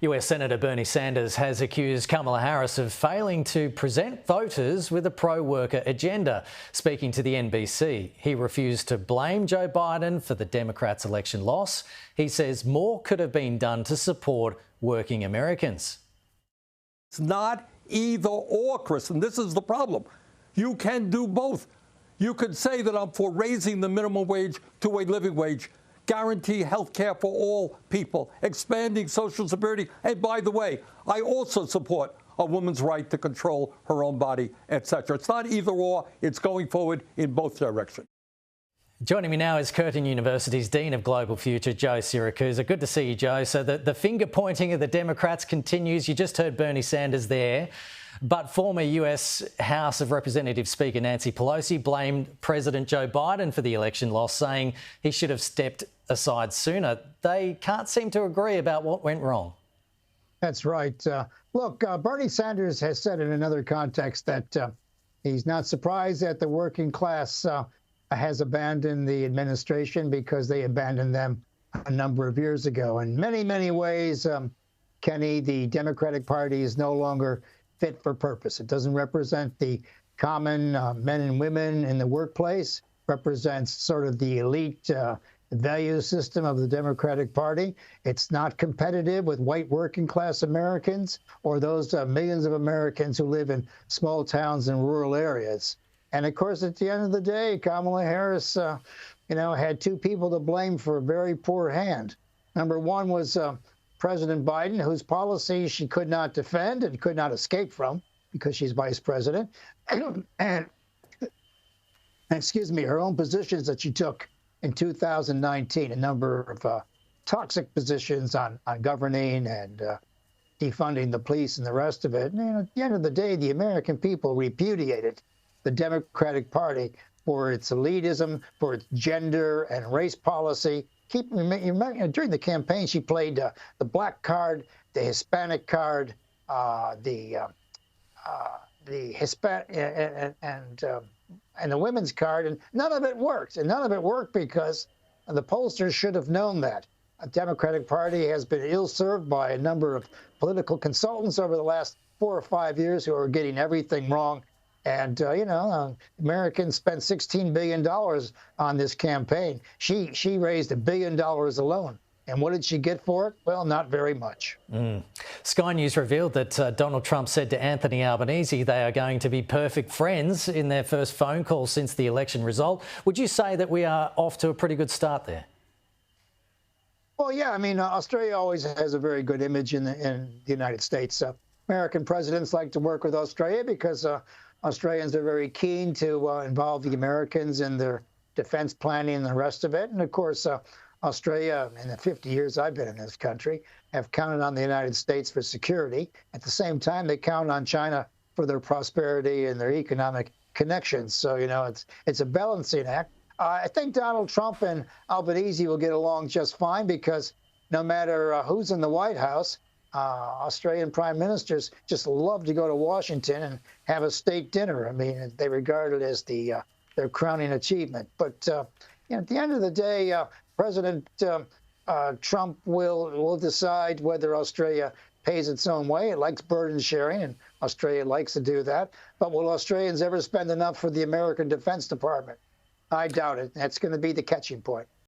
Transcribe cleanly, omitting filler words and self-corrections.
US Senator Bernie Sanders has accused Kamala Harris of failing to present voters with a pro-worker agenda. Speaking to the NBC, he refused to blame Joe Biden for the Democrats' election loss. He says more could have been done to support working Americans. It's not either or, Chris, and this is the problem. You can do both. You could say that I'm for raising the minimum wage to a living wage, guarantee health care for all people, expanding Social Security. And by the way, I also support a woman's right to control her own body, etc. It's not either or. It's going forward in both directions. Joining me now is Curtin University's Dean of Global Future, Joe Siracusa. Good to see you, Joe. So the finger pointing of the Democrats continues. You just heard Bernie Sanders there. But former US House of Representatives Speaker Nancy Pelosi blamed President Joe Biden for the election loss, saying he should have stepped aside sooner. They can't seem to agree about what went wrong. That's right. Look, Bernie Sanders has said in another context that he's not surprised that the working class has abandoned the administration because they abandoned them a number of years ago. In many, many ways, Kenny, the Democratic Party is no longer fit for purpose. It doesn't represent the common men and women in the workplace, represents sort of the elite value system of the Democratic Party. It's not competitive with white working class Americans or those millions of Americans who live in small towns and rural areas. And of course, at the end of the day, Kamala Harris, had two people to blame for a very poor hand. Number one was President Biden, whose policies she could not defend and could not escape from because she's vice president. and excuse me, her own positions that she took in 2019, a number of toxic positions on governing and defunding the police and the rest of it. And at the end of the day, the American people repudiated the Democratic Party for its elitism, for its gender and race policy. During the campaign, she played the black card, the Hispanic card, the Hispanic and the women's card, and none of it worked. And none of it worked because the pollsters should have known that. The Democratic Party has been ill-served by a number of political consultants over the last 4 or 5 years who are getting everything wrong. And, Americans spent $16 billion on this campaign. She raised $1 billion alone. And what did she get for it? Well, not very much. Sky News revealed that Donald Trump said to Anthony Albanese they are going to be perfect friends in their first phone call since the election result. Would you say that we are off to a pretty good start there? Well, yeah. I mean, Australia always has a very good image in the United States. American presidents like to work with Australia because Australians are very keen to involve the Americans in their defense planning and the rest of it. And of course, Australia, in the 50 years I've been in this country, have counted on the United States for security. At the same time, they count on China for their prosperity and their economic connections. So, it's a balancing act. I think Donald Trump and Albanese will get along just fine because no matter who's in the White House, Australian prime ministers just love to go to Washington and have a state dinner. I mean, they regard it as their crowning achievement. But at the end of the day, President Trump will decide whether Australia pays its own way. It likes burden sharing, and Australia likes to do that. But will Australians ever spend enough for the American Defense Department? I doubt it. That's going to be the catching point.